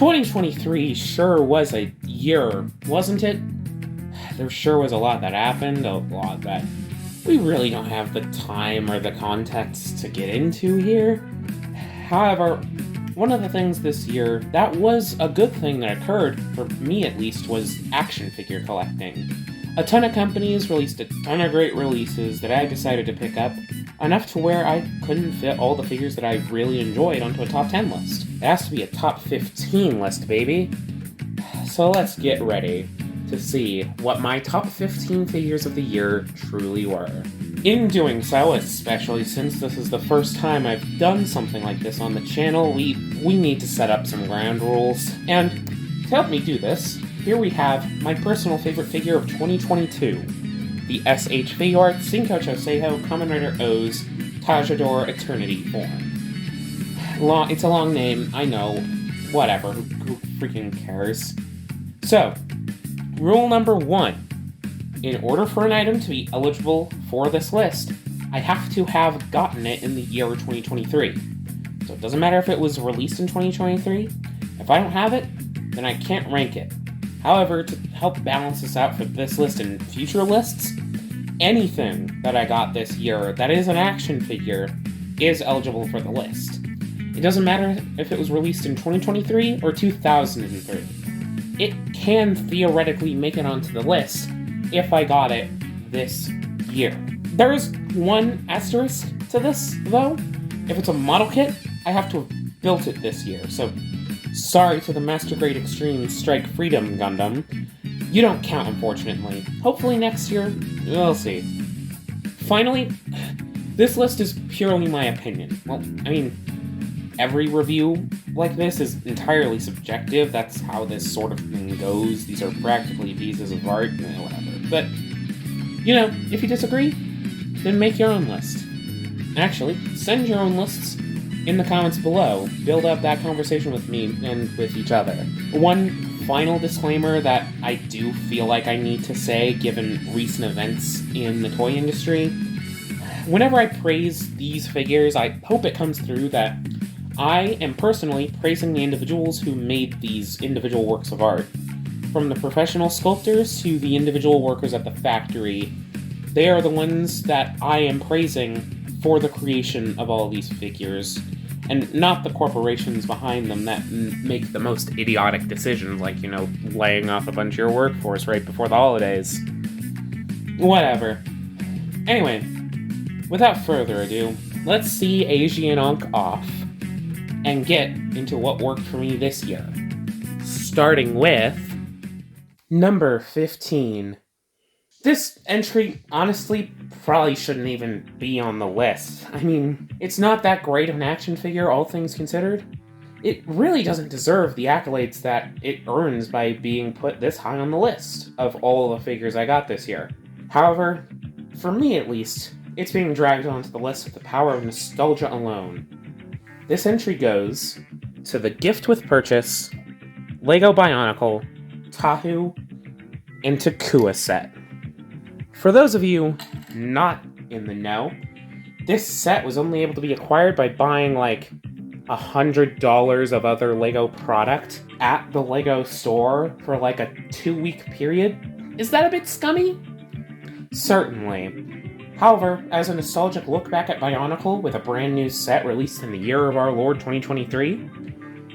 2023 sure was a year, wasn't it? There sure was a lot that happened, a lot that we really don't have the time or the context to get into here. However, one of the things this year that was a good thing that occurred, for me at least, was action figure collecting. A ton of companies released a ton of great releases that I decided to pick up, enough to where I couldn't fit all the figures that I really enjoyed onto a top 10 list. It has to be a top 15 list, baby. So let's get ready to see what my top 15 figures of the year truly were. In doing so, especially since this is the first time I've done something like this on the channel, we need to set up some ground rules. And to help me do this, here we have my personal favorite figure of 2022, the SH Figuarts Cinco Choseiho Kamen Rider O's Tajador Eternity form. It's a long name, I know. Whatever, who freaking cares? So, rule number 1. In order for an item to be eligible for this list, I have to have gotten it in the year 2023. So it doesn't matter if it was released in 2023. If I don't have it, then I can't rank it. However, to help balance this out for this list and future lists, anything that I got this year that is an action figure is eligible for the list. It doesn't matter if it was released in 2023 or 2003. It can theoretically make it onto the list if I got it this year. There is one asterisk to this, though. If it's a model kit, I have to have built it this year, so sorry to the Master Grade Extreme Strike Freedom Gundam. You don't count, unfortunately. Hopefully next year, we'll see. Finally, this list is purely my opinion. Well, I mean, every review like this is entirely subjective. That's how this sort of thing goes. These are practically pieces of art, whatever. But, you know, if you disagree, then make your own list. Actually, send your own lists in the comments below. Build up that conversation with me and with each other. One final disclaimer that I do feel like I need to say, given recent events in the toy industry. Whenever I praise these figures, I hope it comes through that I am personally praising the individuals who made these individual works of art. From the professional sculptors to the individual workers at the factory, they are the ones that I am praising for the creation of all these figures, and not the corporations behind them that make the most idiotic decisions, like, laying off a bunch of your workforce right before the holidays. Whatever. Anyway, without further ado, let's see Asian Onk off and get into what worked for me this year. Starting with number 15. This entry, honestly, probably shouldn't even be on the list. I mean, it's not that great of an action figure, all things considered. It really doesn't deserve the accolades that it earns by being put this high on the list of all the figures I got this year. However, for me at least, it's being dragged onto the list with the power of nostalgia alone. This entry goes to the Gift with Purchase, Lego Bionicle, Tahu, and Takua set. For those of you not in the know, this set was only able to be acquired by buying like $100 of other Lego product at the Lego store for like a 2-week period. Is that a bit scummy? Certainly. However, as a nostalgic look back at Bionicle with a brand new set released in the year of our Lord 2023,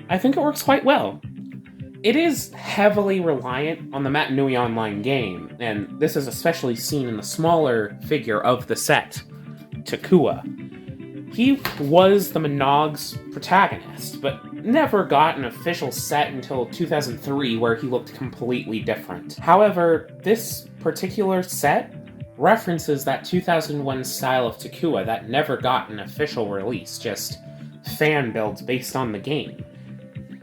I think it works quite well. It is heavily reliant on the Matanui Online game, and this is especially seen in the smaller figure of the set, Takua. He was the Monog's protagonist, but never got an official set until 2003, where he looked completely different. However, this particular set references that 2001 style of Takua that never got an official release, just fan builds based on the game.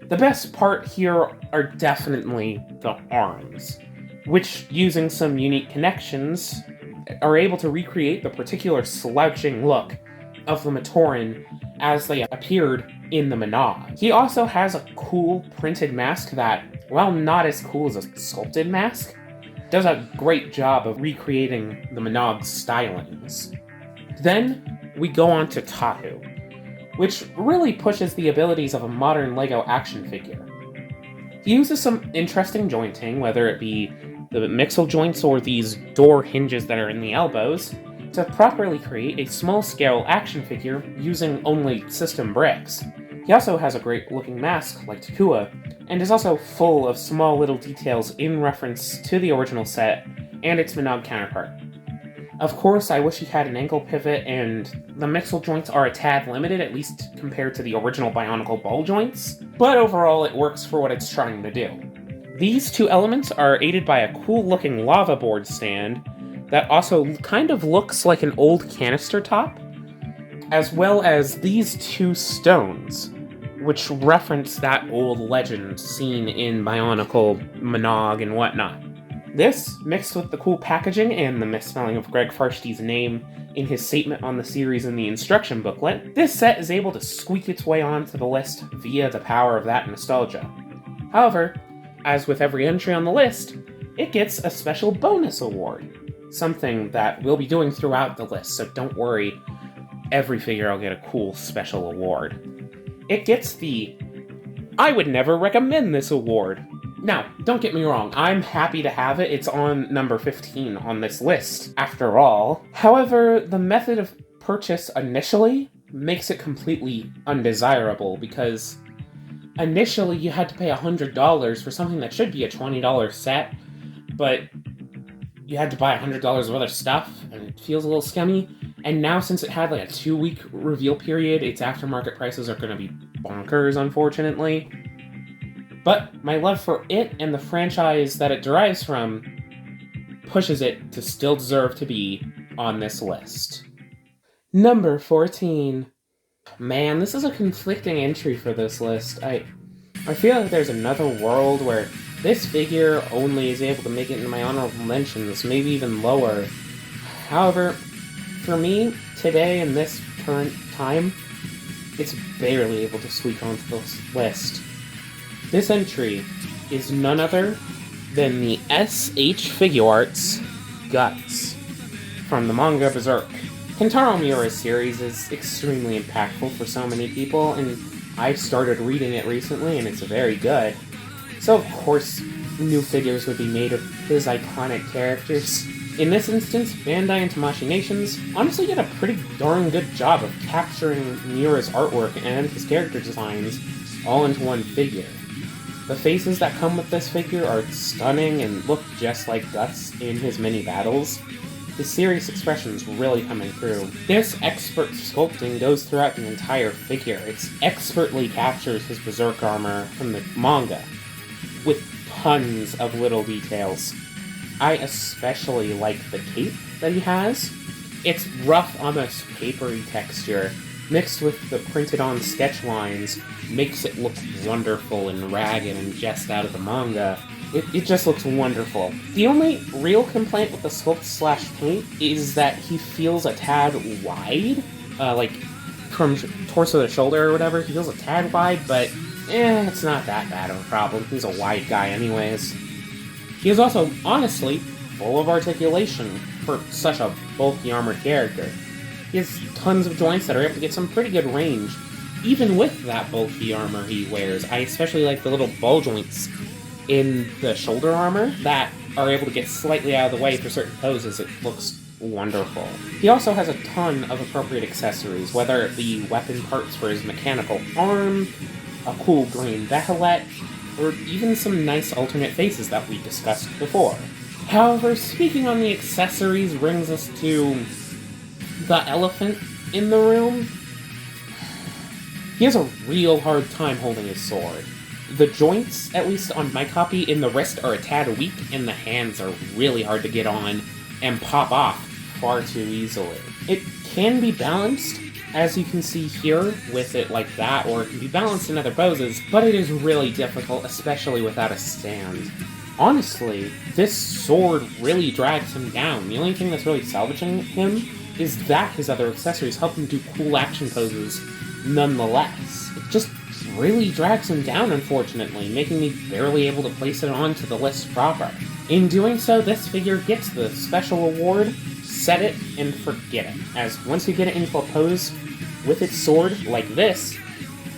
The best part here are definitely the arms, which, using some unique connections, are able to recreate the particular slouching look of the Matoran as they appeared in the Monog. He also has a cool printed mask that, while not as cool as a sculpted mask, does a great job of recreating the Monog's stylings. Then we go on to Tahu, which really pushes the abilities of a modern LEGO action figure. He uses some interesting jointing, whether it be the mixel joints or these door hinges that are in the elbows, to properly create a small-scale action figure using only system bricks. He also has a great-looking mask, like Takua, and is also full of small little details in reference to the original set and its Monog counterpart. Of course, I wish he had an ankle pivot, and the mixel joints are a tad limited, at least compared to the original Bionicle ball joints, but overall it works for what it's trying to do. These two elements are aided by a cool-looking lava board stand that also kind of looks like an old canister top, as well as these two stones, which reference that old legend seen in Bionicle, Monog, and whatnot. This, mixed with the cool packaging and the misspelling of Greg Farshti's name in his statement on the series in the instruction booklet, this set is able to squeak its way onto the list via the power of that nostalgia. However, as with every entry on the list, it gets a special bonus award, something that we'll be doing throughout the list, so don't worry, every figure will get a cool special award. It gets the I would never recommend this award. Now, don't get me wrong, I'm happy to have it. It's on number 15 on this list, after all. However, the method of purchase initially makes it completely undesirable, because initially you had to pay $100 for something that should be a $20 set, but you had to buy $100 of other stuff, and it feels a little scummy. And now, since it had like a 2-week reveal period, its aftermarket prices are going to be bonkers, unfortunately. But my love for it and the franchise that it derives from pushes it to still deserve to be on this list. Number 14. Man, this is a conflicting entry for this list. I feel like there's another world where this figure only is able to make it into my honorable mentions, maybe even lower. However, for me, today in this current time, it's barely able to squeak onto this list. This entry is none other than the SH Figuarts Guts from the manga Berserk. Kentaro Miura's series is extremely impactful for so many people, and I've started reading it recently, and it's very good. So of course, new figures would be made of his iconic characters. In this instance, Bandai and Tamashii Nations honestly did a pretty darn good job of capturing Miura's artwork and his character designs all into one figure. The faces that come with this figure are stunning and look just like Guts in his mini battles. His serious expression's really coming through. This expert sculpting goes throughout the entire figure. It expertly captures his Berserk armor from the manga, with tons of little details. I especially like the cape that he has. Its rough, almost papery texture, mixed with the printed-on sketch lines, makes it look wonderful and ragged and just out of the manga. It just looks wonderful. The only real complaint with the sculpt/paint is that he feels a tad wide, like from torso to shoulder or whatever. He feels a tad wide, but it's not that bad of a problem. He's a wide guy anyways. He is also, honestly, full of articulation for such a bulky armored character. He has tons of joints that are able to get some pretty good range, even with that bulky armor he wears. I especially like the little ball joints in the shoulder armor that are able to get slightly out of the way for certain poses. It looks wonderful. He also has a ton of appropriate accessories, whether it be weapon parts for his mechanical arm, a cool green Vehilet, or even some nice alternate faces that we discussed before. However, speaking on the accessories brings us to the elephant in the room. He has a real hard time holding his sword. The joints, at least on my copy, in the wrist are a tad weak, and the hands are really hard to get on and pop off far too easily. It can be balanced, as you can see here, with it like that, or it can be balanced in other poses, but it is really difficult, especially without a stand. Honestly, this sword really drags him down. The only thing that's really salvaging him is that his other accessories help him do cool action poses nonetheless. It just really drags him down, unfortunately, making me barely able to place it onto the list proper. In doing so, this figure gets the special award, Set It and Forget It, as once you get it into a pose with its sword, like this,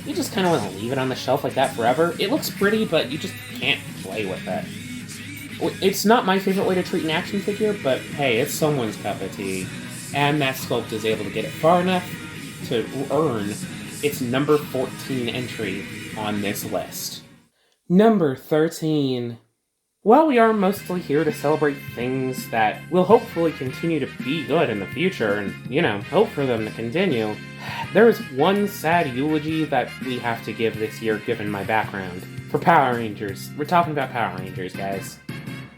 you just kind of want to leave it on the shelf like that forever. It looks pretty, but you just can't play with it. It's not my favorite way to treat an action figure, but hey, it's someone's cup of tea. And that sculpt is able to get it far enough to earn its number 14 entry on this list. Number 13. While we are mostly here to celebrate things that will hopefully continue to be good in the future and, hope for them to continue, there is one sad eulogy that we have to give this year given my background. For Power Rangers. We're talking about Power Rangers, guys.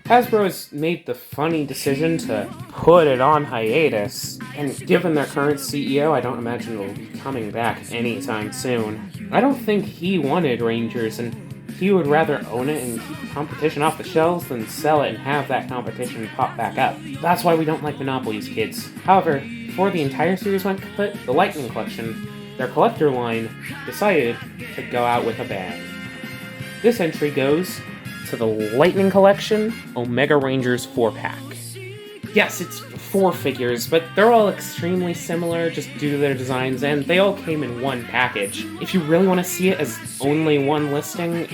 Hasbro has made the funny decision to put it on hiatus, and given their current CEO, I don't imagine it'll be coming back anytime soon. I don't think he wanted Rangers, and he would rather own it and keep competition off the shelves than sell it and have that competition pop back up. That's why we don't like monopolies, kids. However, before the entire series went kaput, the Lightning Collection, their collector line, decided to go out with a bang. This entry goes to the Lightning Collection Omega Rangers 4-pack. Yes, it's 4 figures, but they're all extremely similar just due to their designs, and they all came in one package. If you really want to see it as only one listing,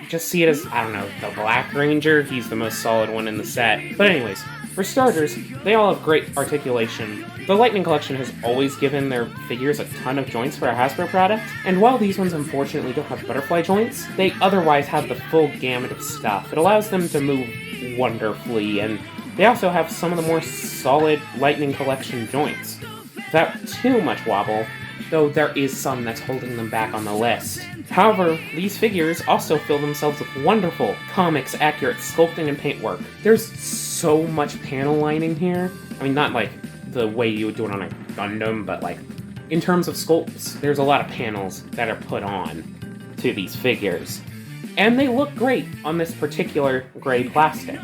just see it as, the Black Ranger. He's the most solid one in the set. But anyways, for starters, they all have great articulation. The Lightning Collection has always given their figures a ton of joints for a Hasbro product, and while these ones unfortunately don't have butterfly joints, they otherwise have the full gamut of stuff. It allows them to move wonderfully, and they also have some of the more solid Lightning Collection joints. Without too much wobble, though there is some that's holding them back on the list. However, these figures also fill themselves with wonderful, comics-accurate sculpting and paintwork. There's so much panel lining here. I mean, not like the way you would do it on a Gundam, but like, in terms of sculpts, there's a lot of panels that are put on to these figures. And they look great on this particular gray plastic.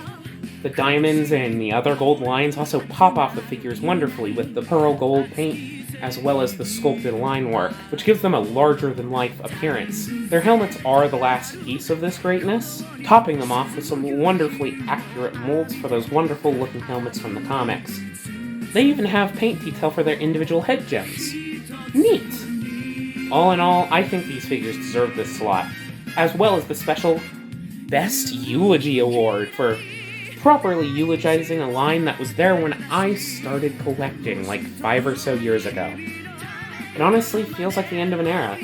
The diamonds and the other gold lines also pop off the figures wonderfully with the pearl gold paint, as well as the sculpted line work, which gives them a larger-than-life appearance. Their helmets are the last piece of this greatness, topping them off with some wonderfully accurate molds for those wonderful-looking helmets from the comics. They even have paint detail for their individual head gems. Neat! All in all, I think these figures deserve this slot, as well as the special Best Eulogy Award for properly eulogizing a line that was there when I started collecting, like 5 or so years ago. It honestly feels like the end of an era,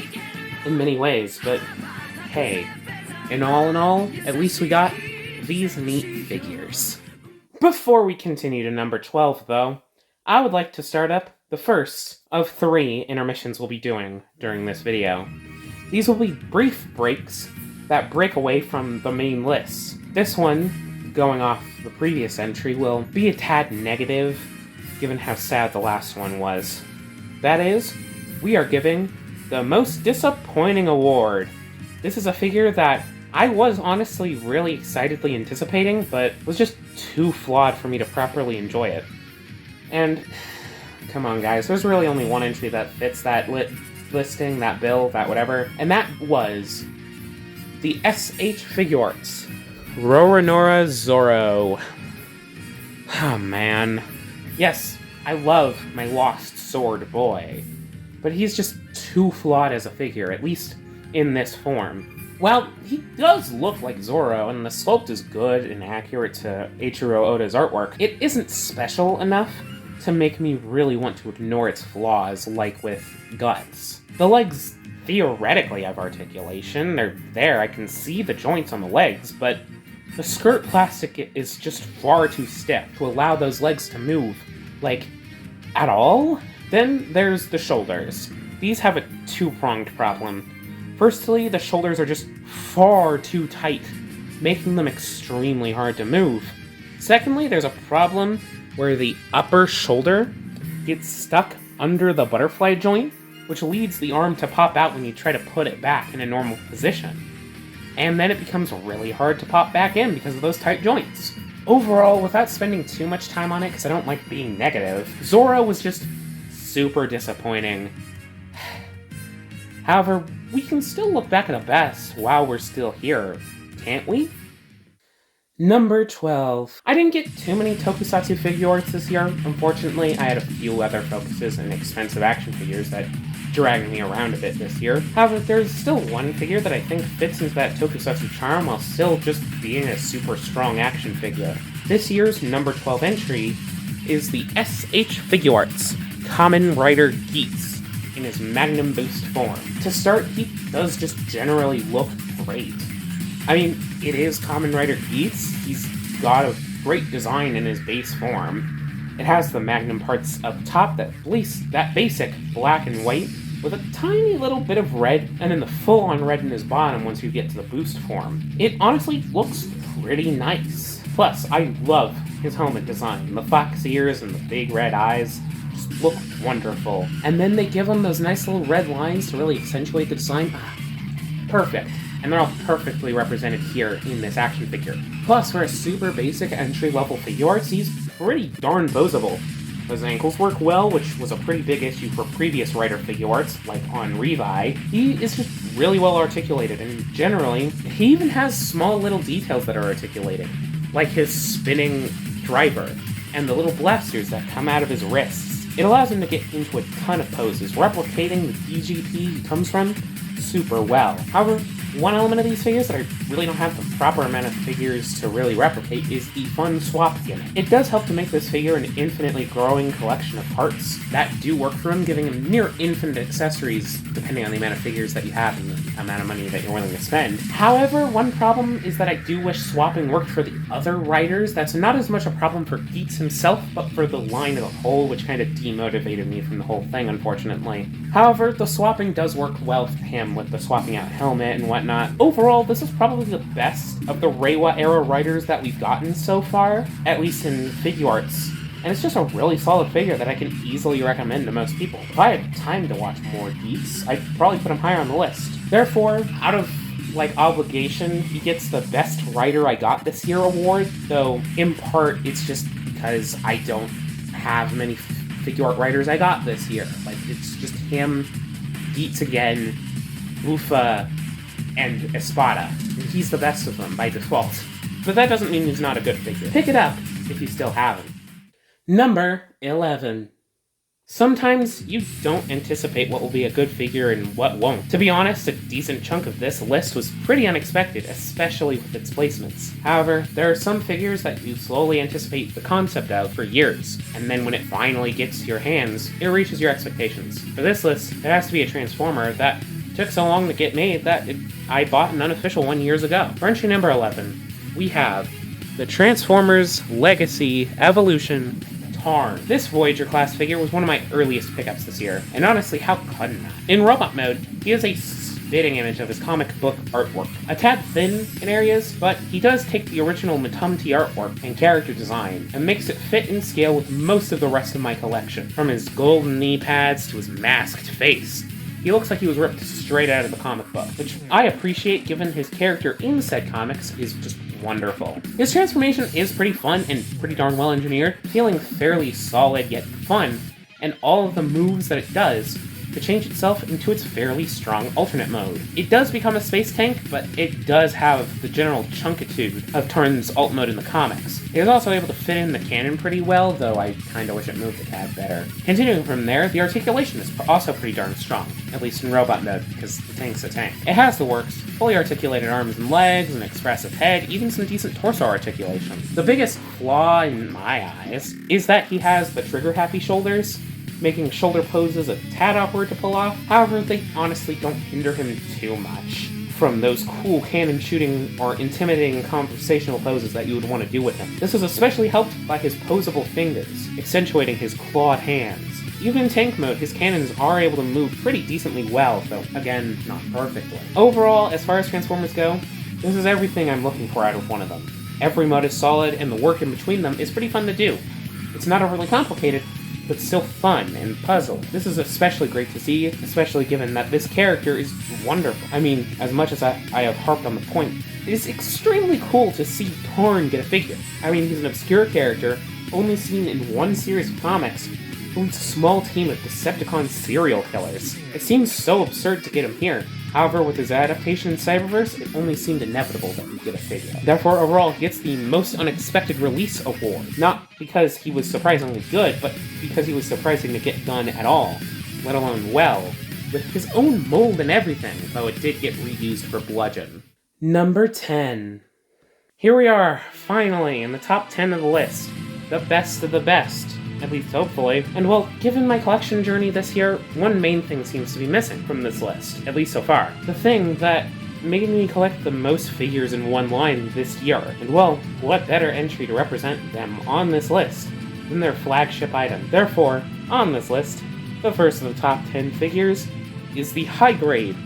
in many ways, but hey, in all, at least we got these neat figures. Before we continue to number 12, though, I would like to start up the first of 3 intermissions we'll be doing during this video. These will be brief breaks that break away from the main list. This one, going off the previous entry, will be a tad negative, given how sad the last one was. That is, we are giving the Most Disappointing Award. This is a figure that I was honestly really excitedly anticipating, but was just too flawed for me to properly enjoy it. And, come on guys, there's really only one entry that fits that listing, that bill, that whatever, and that was the SH Figuarts Roronoa Zoro. Oh man. Yes, I love my lost sword boy, but he's just too flawed as a figure, at least in this form. Well, he does look like Zoro, and the sculpt is good and accurate to Eiichiro Oda's artwork. It isn't special enough to make me really want to ignore its flaws, like with Guts. The legs theoretically have articulation, they're there, I can see the joints on the legs, but the skirt plastic is just far too stiff to allow those legs to move, like, at all? Then there's the shoulders. These have a two-pronged problem. Firstly, the shoulders are just far too tight, making them extremely hard to move. Secondly, there's a problem where the upper shoulder gets stuck under the butterfly joint, which leads the arm to pop out when you try to put it back in a normal position. And then it becomes really hard to pop back in because of those tight joints. Overall, without spending too much time on it, because I don't like being negative, Zoro was just super disappointing. However, we can still look back at the best while we're still here, can't we? Number 12. I didn't get too many Tokusatsu figure arts this year. Unfortunately, I had a few other focuses and expensive action figures that dragging me around a bit this year. However, there's still one figure that I think fits into that tokusatsu charm while still just being a super strong action figure. This year's number 12 entry is the SH Figuarts Kamen Rider Geats in his Magnum Boost form. To start, he does just generally look great. I mean, it is Kamen Rider Geats. He's got a great design in his base form. It has the Magnum parts up top, that basic black and white, with a tiny little bit of red, and then the full-on red in his bottom once you get to the boost form. It honestly looks pretty nice. Plus, I love his helmet design. The fox ears and the big red eyes just look wonderful. And then they give him those nice little red lines to really accentuate the design. Perfect. And they're all perfectly represented here in this action figure. Plus, for a super basic entry-level Figuarts, he's pretty darn posable. His ankles work well, which was a pretty big issue for previous Rider Figuarts, like on Revi. He is just really well articulated, and generally, he even has small little details that are articulated, like his spinning driver, and the little blasters that come out of his wrists. It allows him to get into a ton of poses, replicating the DGP he comes from super well. However, one element of these figures that I really don't have the proper amount of figures to really replicate is the fun swap gimmick. It does help to make this figure an infinitely growing collection of parts that do work for him, giving him near infinite accessories depending on the amount of figures that you have and the amount of money that you're willing to spend. However, one problem is that I do wish swapping worked for the other riders. That's not as much a problem for Geats himself, but for the line as a whole, which kind of demotivated me from the whole thing, unfortunately. However, the swapping does work well for him with the swapping out helmet and whatnot. Overall, this is probably the best of the Reiwa-era riders that we've gotten so far, at least in Figuarts. And it's just a really solid figure that I can easily recommend to most people. If I had time to watch more Geats, I'd probably put him higher on the list. Therefore, out of obligation, he gets the Best Rider I Got This Year award, though in part it's just because I don't have many Figuart riders I got this year. It's just him, Geats again, Ufa, and Espada. And he's the best of them by default. But that doesn't mean he's not a good figure. Pick it up if you still haven't. Number 11. Sometimes you don't anticipate what will be a good figure and what won't. To be honest, a decent chunk of this list was pretty unexpected, especially with its placements. However, there are some figures that you slowly anticipate the concept of for years, and then when it finally gets to your hands, it reaches your expectations. For this list, it has to be a Transformer that took so long to get made that I bought an unofficial one years ago. For entry number 11, we have the Transformers Legacy Evolution Tarn. This Voyager class figure was one of my earliest pickups this year, and honestly, how couldn't I? In robot mode, he is a spitting image of his comic book artwork. A tad thin in areas, but he does take the original Matumti artwork and character design and makes it fit in scale with most of the rest of my collection, from his golden knee pads to his masked face. He looks like he was ripped straight out of the comic book, which I appreciate given his character in said comics is just wonderful. His transformation is pretty fun and pretty darn well engineered, feeling fairly solid yet fun, and all of the moves that it does to change itself into its fairly strong alternate mode. It does become a space tank, but it does have the general chunkitude of Tarn's alt mode in the comics. It is also able to fit in the cannon pretty well, though I kinda wish it moved a tad better. Continuing from there, the articulation is also pretty darn strong, at least in robot mode, because the tank's a tank. It has the works, fully articulated arms and legs, an expressive head, even some decent torso articulation. The biggest flaw in my eyes is that he has the trigger-happy shoulders, making shoulder poses a tad awkward to pull off. However, they honestly don't hinder him too much from those cool cannon shooting or intimidating conversational poses that you would want to do with him. This is especially helped by his posable fingers, accentuating his clawed hands. Even in tank mode, his cannons are able to move pretty decently well, though, again, not perfectly. Overall, as far as Transformers go, this is everything I'm looking for out of one of them. Every mode is solid, and the work in between them is pretty fun to do. It's not overly complicated, but still fun and puzzle. This is especially great to see, especially given that this character is wonderful. I mean, as much as I have harped on the point, it is extremely cool to see Tarn get a figure. I mean, he's an obscure character, only seen in one series of comics, who leads a small team of Decepticon serial killers. It seems so absurd to get him here. However, with his adaptation in Cyberverse, it only seemed inevitable that he'd get a figure. Therefore, overall, he gets the Most Unexpected Release Award. Not because he was surprisingly good, but because he was surprising to get done at all, let alone well, with his own mold and everything, though it did get reused for bludgeon. Number 10. Here we are, finally, in the top 10 of the list. The best of the best. At least hopefully. And well, given my collection journey this year, one main thing seems to be missing from this list, at least so far. The thing that made me collect the most figures in one line this year. And well, what better entry to represent them on this list than their flagship item. Therefore, on this list, the first of the top 10 figures is the high-grade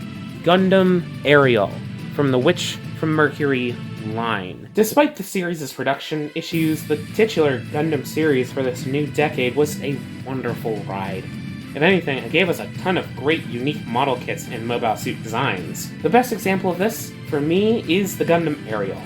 Gundam Ariel from the Witch from Mercury line. Despite the series' production issues, the titular Gundam series for this new decade was a wonderful ride. If anything, it gave us a ton of great unique model kits and mobile suit designs. The best example of this, for me, is the Gundam Ariel.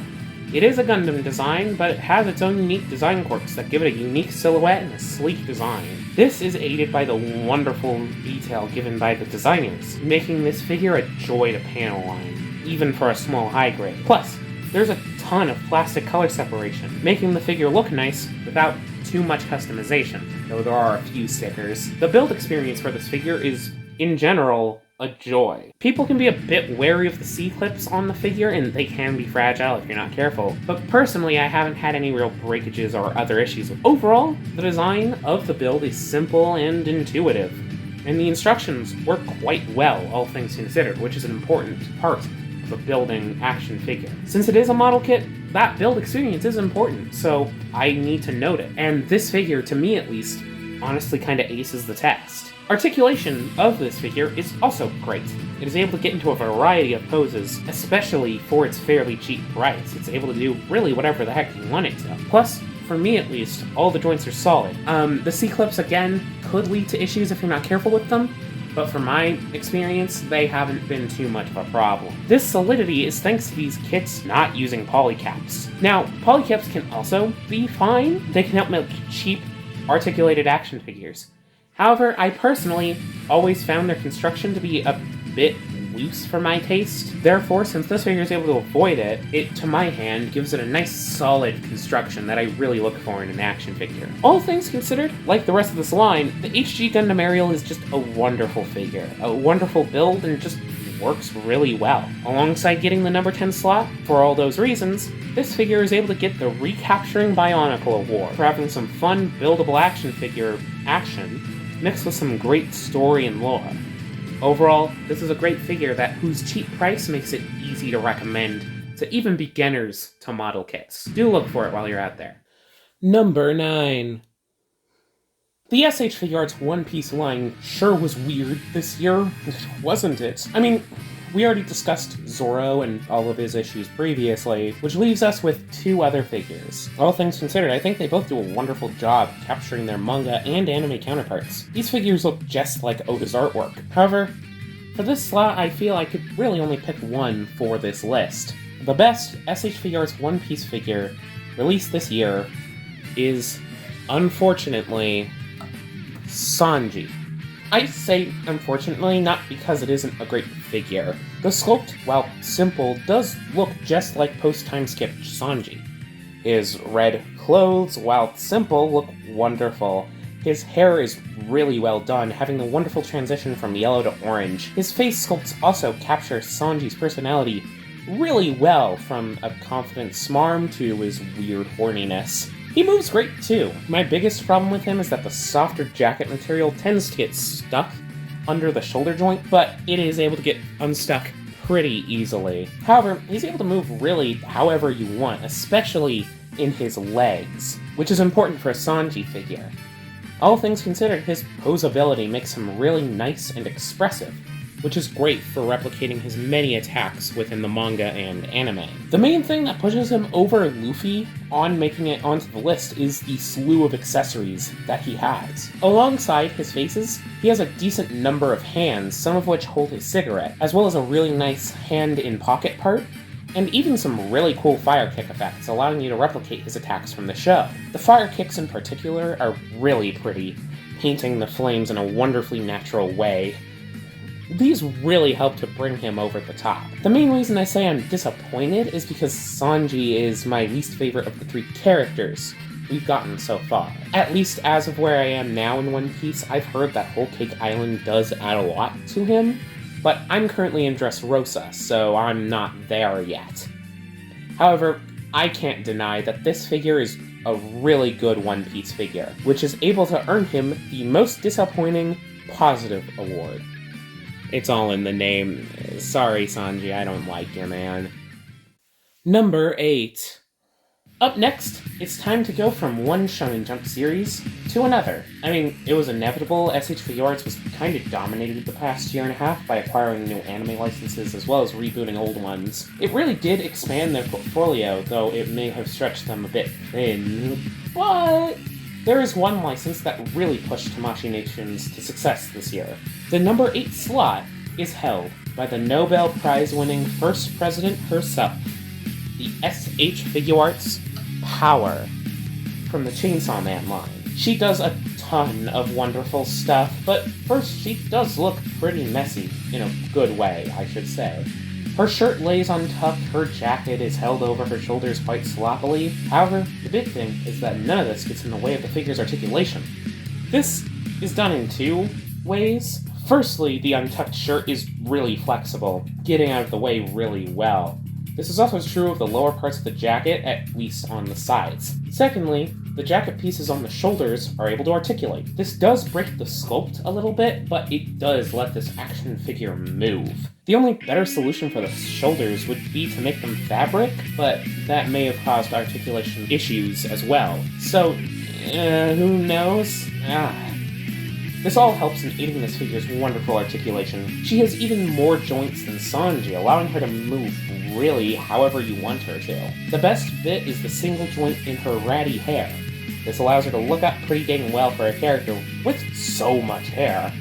It is a Gundam design, but it has its own unique design quirks that give it a unique silhouette and a sleek design. This is aided by the wonderful detail given by the designers, making this figure a joy to panel line, even for a small high grade. Plus, there's a ton of plastic color separation, making the figure look nice without too much customization, though there are a few stickers. The build experience for this figure is, in general, a joy. People can be a bit wary of the C-clips on the figure, and they can be fragile if you're not careful, but personally I haven't had any real breakages or other issues. Overall, the design of the build is simple and intuitive, and the instructions work quite well, all things considered, which is an important part of a building action figure. Since it is a model kit, that build experience is important, so I need to note it. And this figure, to me at least, honestly kinda aces the test. Articulation of this figure is also great. It is able to get into a variety of poses, especially for its fairly cheap price. It's able to do really whatever the heck you want it to. Plus, for me at least, all the joints are solid. The C-clips, again, could lead to issues if you're not careful with them, but from my experience, they haven't been too much of a problem. This solidity is thanks to these kits not using polycaps. Now, polycaps can also be fine. They can help make cheap, articulated action figures. However, I personally always found their construction to be a bit loose for my taste. Therefore, since this figure is able to avoid it, it, to my hand, gives it a nice solid construction that I really look for in an action figure. All things considered, like the rest of this line, the HG Gundam Ariel is just a wonderful figure. A wonderful build, and just works really well. Alongside getting the number 10 slot, for all those reasons, this figure is able to get the Recapturing Bionicle award for having some fun, buildable action figure action, mixed with some great story and lore. Overall, this is a great figure whose cheap price makes it easy to recommend to even beginners to model kits. Do look for it while you're out there. Number 9. The SH Figuarts One Piece line sure was weird this year, wasn't it? I mean, we already discussed Zoro and all of his issues previously, which leaves us with two other figures. All things considered, I think they both do a wonderful job capturing their manga and anime counterparts. These figures look just like Oda's artwork. However, for this slot, I feel I could really only pick one for this list. The best SH Figuarts One Piece figure released this year is, unfortunately, Sanji. I say unfortunately not because it isn't a great figure. The sculpt, while simple, does look just like post-time skip Sanji. His red clothes, while simple, look wonderful. His hair is really well done, having the wonderful transition from yellow to orange. His face sculpts also capture Sanji's personality really well, from a confident smarm to his weird horniness. He moves great too. My biggest problem with him is that the softer jacket material tends to get stuck under the shoulder joint, but it is able to get unstuck pretty easily. However, he's able to move really however you want, especially in his legs, which is important for a Sanji figure. All things considered, his posability makes him really nice and expressive, which is great for replicating his many attacks within the manga and anime. The main thing that pushes him over Luffy on making it onto the list is the slew of accessories that he has. Alongside his faces, he has a decent number of hands, some of which hold his cigarette, as well as a really nice hand-in-pocket part, and even some really cool fire kick effects, allowing you to replicate his attacks from the show. The fire kicks in particular are really pretty, painting the flames in a wonderfully natural way. These really help to bring him over the top. The main reason I say I'm disappointed is because Sanji is my least favorite of the three characters, we've gotten so far. At least as of where I am now in One Piece, I've heard that Whole Cake Island does add a lot to him, but I'm currently in Dressrosa, so I'm not there yet. However, I can't deny that this figure is a really good One Piece figure, which is able to earn him the Most Disappointing Positive Award. It's all in the name. Sorry, Sanji, I don't like you, man. Number 8. Up next, it's time to go from one Shonen Jump series to another. I mean, it was inevitable. SH Figuarts was kind of dominated the past year and a half by acquiring new anime licenses as well as rebooting old ones. It really did expand their portfolio, though it may have stretched them a bit thin. But there is one license that really pushed Tamashii Nations to success this year. The number 8 slot is held by the Nobel Prize-winning first president herself, the SH Figuarts Power from the Chainsaw Man line. She does a ton of wonderful stuff, but first she does look pretty messy, in a good way, I should say. Her shirt lays untucked, her jacket is held over her shoulders quite sloppily. However, the big thing is that none of this gets in the way of the figure's articulation. This is done in 2 ways. Firstly, the untucked shirt is really flexible, getting out of the way really well. This is also true of the lower parts of the jacket, at least on the sides. Secondly, the jacket pieces on the shoulders are able to articulate. This does break the sculpt a little bit, but it does let this action figure move. The only better solution for the shoulders would be to make them fabric, but that may have caused articulation issues as well. So, who knows? This all helps in aiding this figure's wonderful articulation. She has even more joints than Sanji, allowing her to move really however you want her to. The best bit is the single joint in her ratty hair. This allows her to look up pretty dang well for a character with so much hair.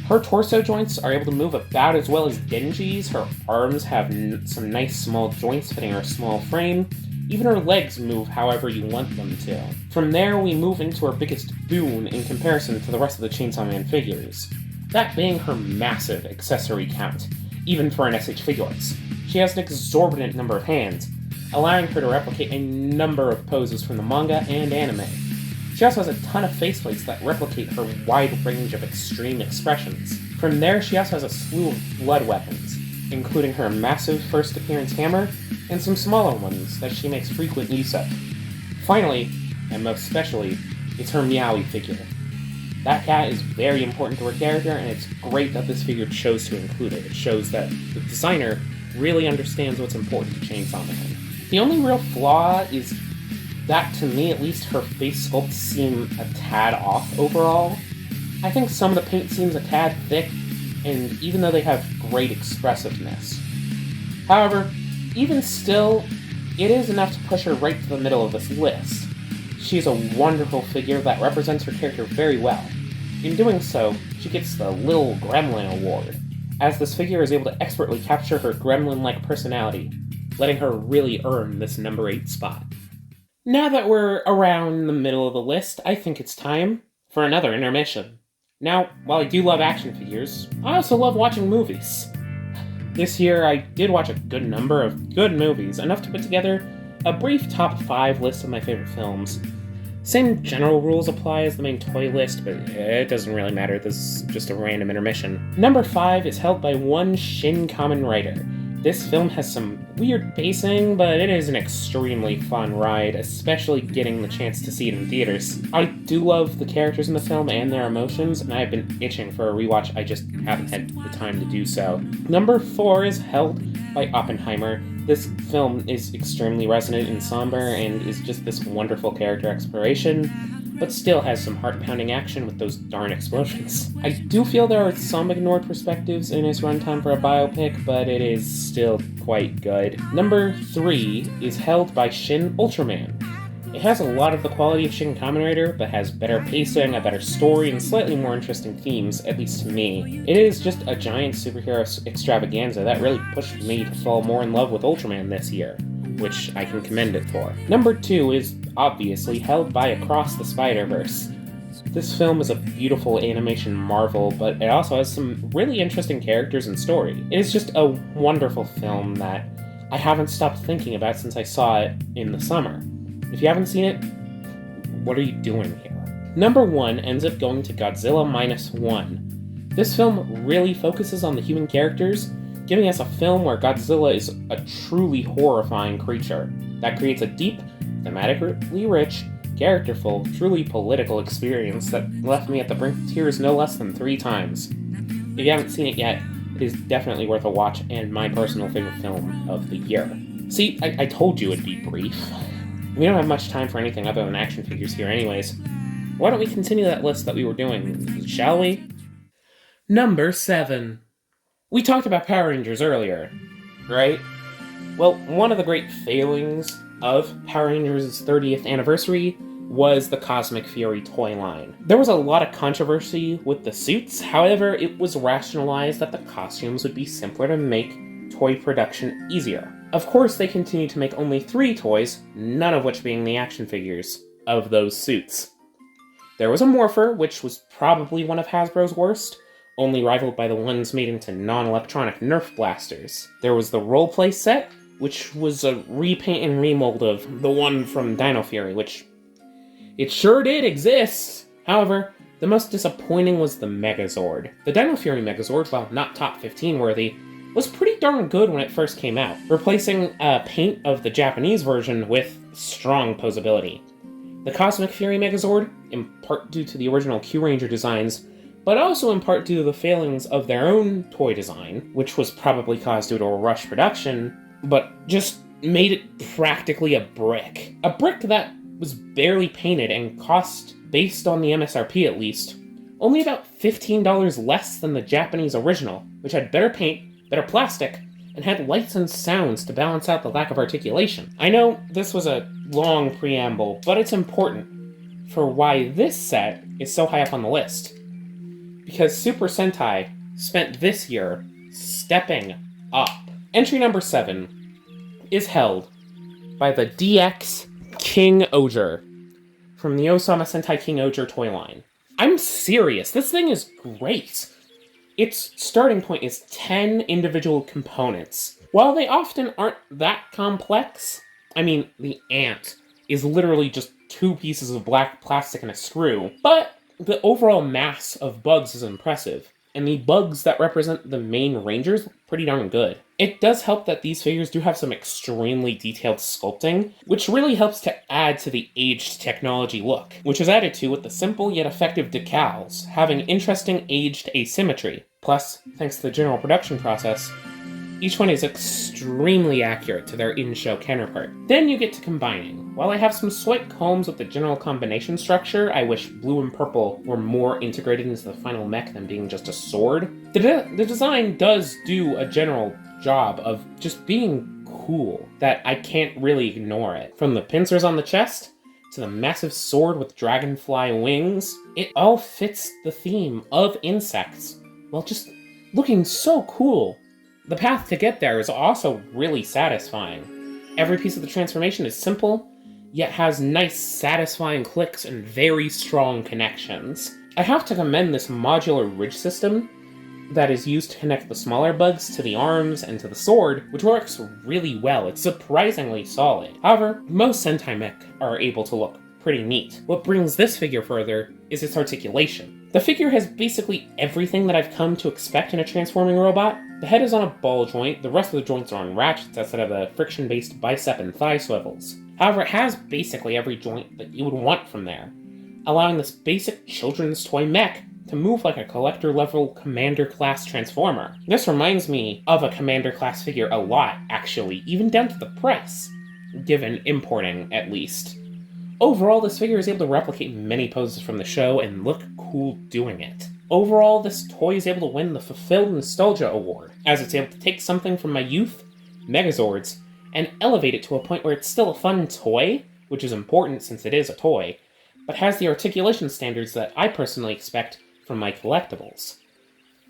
Her torso joints are able to move about as well as Genji's. Her arms have some nice small joints fitting her small frame. Even her legs move however you want them to. From there, we move into her biggest boon in comparison to the rest of the Chainsaw Man figures. That being her massive accessory count, even for an SH Figuarts. She has an exorbitant number of hands, allowing her to replicate a number of poses from the manga and anime. She also has a ton of faceplates that replicate her wide range of extreme expressions. From there, she also has a slew of blood weapons, including her massive first appearance hammer, and some smaller ones that she makes frequent use of. Finally, and most especially, it's her Meowie figure. That cat is very important to her character, and it's great that this figure chose to include it. It shows that the designer really understands what's important to Chainsaw Man. The only real flaw is that, to me at least, her face sculpts seem a tad off overall. I think some of the paint seems a tad thick, and even though they have great expressiveness. However, even still, it is enough to push her right to the middle of this list. She is a wonderful figure that represents her character very well. In doing so, she gets the Little Gremlin Award, as this figure is able to expertly capture her gremlin-like personality, letting her really earn this number 8 spot. Now that we're around the middle of the list, I think it's time for another intermission. Now, while I do love action figures, I also love watching movies. This year, I did watch a good number of good movies, enough to put together a brief top 5 list of my favorite films. Same general rules apply as the main toy list, but it doesn't really matter, this is just a random intermission. Number 5 is held by one Shin Kamen Rider. This film has some weird pacing, but it is an extremely fun ride, especially getting the chance to see it in theaters. I do love the characters in the film and their emotions, and I've been itching for a rewatch, I just haven't had the time to do so. Number 4 is held by Oppenheimer. This film is extremely resonant and somber, and is just this wonderful character exploration, but still has some heart-pounding action with those darn explosions. I do feel there are some ignored perspectives in its runtime for a biopic, but it is still quite good. Number 3 is held by Shin Ultraman. It has a lot of the quality of Shin Kamen Rider, but has better pacing, a better story, and slightly more interesting themes, at least to me. It is just a giant superhero extravaganza that really pushed me to fall more in love with Ultraman this year, which I can commend it for. Number 2 is obviously held by Across the Spider-Verse. This film is a beautiful animation marvel, but it also has some really interesting characters and story. It is just a wonderful film that I haven't stopped thinking about since I saw it in the summer. If you haven't seen it, what are you doing here? Number 1 ends up going to Godzilla Minus One. This film really focuses on the human characters, giving us a film where Godzilla is a truly horrifying creature that creates a deep, thematically rich, characterful, truly political experience that left me at the brink of tears no less than 3 times. If you haven't seen it yet, it is definitely worth a watch and my personal favorite film of the year. See, I told you it'd be brief. We don't have much time for anything other than action figures here anyways. Why don't we continue that list that we were doing, shall we? Number 7. We talked about Power Rangers earlier, right? Well, one of the great failings of Power Rangers' 30th anniversary was the Cosmic Fury toy line. There was a lot of controversy with the suits, however, it was rationalized that the costumes would be simpler to make toy production easier. Of course, they continued to make only 3 toys, none of which being the action figures of those suits. There was a Morpher, which was probably one of Hasbro's worst, only rivaled by the ones made into non-electronic Nerf blasters. There was the Roleplay set, which was a repaint and remold of the one from Dino Fury, which it sure did exist. However, the most disappointing was the Megazord. The Dino Fury Megazord, while not top 15 worthy, was pretty darn good when it first came out, replacing a paint of the Japanese version with strong posability. The Cosmic Fury Megazord, in part due to the original Q-Ranger designs, but also in part due to the failings of their own toy design, which was probably caused due to a rush production, but just made it practically a brick. A brick that was barely painted and cost, based on the MSRP at least, only about $15 less than the Japanese original, which had better paint, better plastic, and had lights and sounds to balance out the lack of articulation. I know this was a long preamble, but it's important for why this set is so high up on the list. Because Super Sentai spent this year stepping up. Entry number 7 is held by the DX King-ohger from the Osama Sentai King-ohger toy line. I'm serious, this thing is great. Its starting point is 10 individual components. While they often aren't that complex, I mean, the ant is literally just 2 pieces of black plastic and a screw, but the overall mass of bugs is impressive, and the bugs that represent the main rangers look pretty darn good. It does help that these figures do have some extremely detailed sculpting, which really helps to add to the aged technology look, which is added to with the simple yet effective decals, having interesting aged asymmetry. Plus, thanks to the general production process, each one is extremely accurate to their in-show counterpart. Then you get to combining. While I have some slight qualms with the general combination structure, I wish blue and purple were more integrated into the final mech than being just a sword. The design does do a general job of just being cool, that I can't really ignore it. From the pincers on the chest, to the massive sword with dragonfly wings, it all fits the theme of insects, while just looking so cool. The path to get there is also really satisfying. Every piece of the transformation is simple, yet has nice, satisfying clicks and very strong connections. I have to commend this modular ridge system that is used to connect the smaller bugs to the arms and to the sword, which works really well. It's surprisingly solid. However, most Sentai mech are able to look pretty neat. What brings this figure further is its articulation. The figure has basically everything that I've come to expect in a transforming robot. The head is on a ball joint, the rest of the joints are on ratchets instead of the friction-based bicep and thigh swivels. However, it has basically every joint that you would want from there, allowing this basic children's toy mech to move like a collector-level Commander-class transformer. This reminds me of a Commander-class figure a lot, actually, even down to the price, given importing, at least. Overall, this figure is able to replicate many poses from the show and look cool doing it. Overall, this toy is able to win the Fulfilled Nostalgia Award, as it's able to take something from my youth, Megazords, and elevate it to a point where it's still a fun toy, which is important since it is a toy, but has the articulation standards that I personally expect from my collectibles.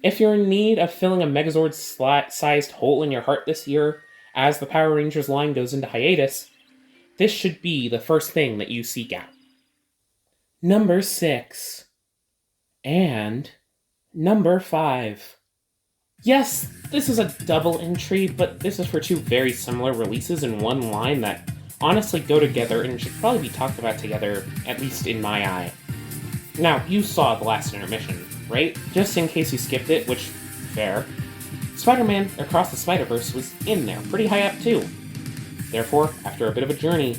If you're in need of filling a Megazord-sized hole in your heart this year, as the Power Rangers line goes into hiatus, this should be the first thing that you seek out. Number 6. And number 5. Yes, this is a double entry, but this is for 2 very similar releases in one line that honestly go together and should probably be talked about together, at least in my eye. Now, you saw the last intermission, right? Just in case you skipped it, which, fair. Spider-Man Across the Spider-Verse was in there, pretty high up too. Therefore, after a bit of a journey,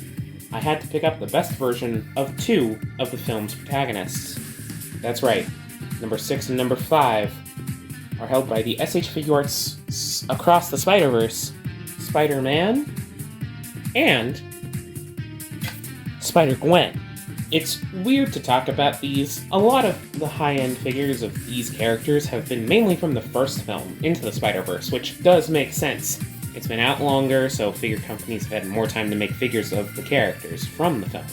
I had to pick up the best version of 2 of the film's protagonists. That's right, number 6 and number 5 are held by the SH Figuarts Across the Spider-Verse, Spider-Man, and Spider-Gwen. It's weird to talk about these. A lot of the high-end figures of these characters have been mainly from the first film, Into the Spider-Verse, which does make sense. It's been out longer, so figure companies have had more time to make figures of the characters from the film.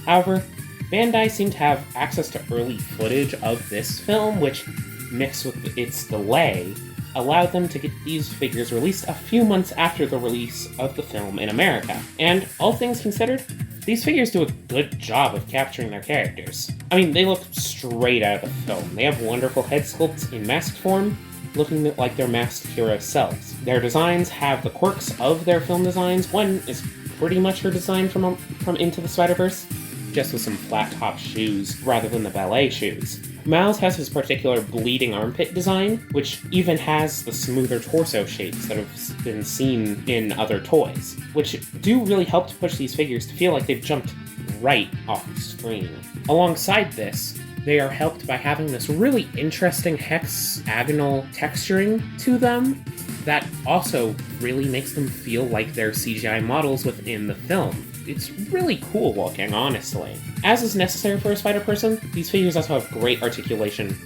However, Bandai seemed to have access to early footage of this film, which, mixed with its delay, allowed them to get these figures released a few months after the release of the film in America. And, all things considered, these figures do a good job of capturing their characters. I mean, they look straight out of the film. They have wonderful head sculpts in masked form, looking like their masked hero selves. Their designs have the quirks of their film designs. One is pretty much her design from Into the Spider-Verse, just with some flat-top shoes rather than the ballet shoes. Miles has his particular bleeding armpit design, which even has the smoother torso shapes that have been seen in other toys, which do really help to push these figures to feel like they've jumped right off the screen. Alongside this, they are helped by having this really interesting hexagonal texturing to them that also really makes them feel like they're CGI models within the film. It's really cool looking, honestly. As is necessary for a Spider-Person, these figures also have great articulation.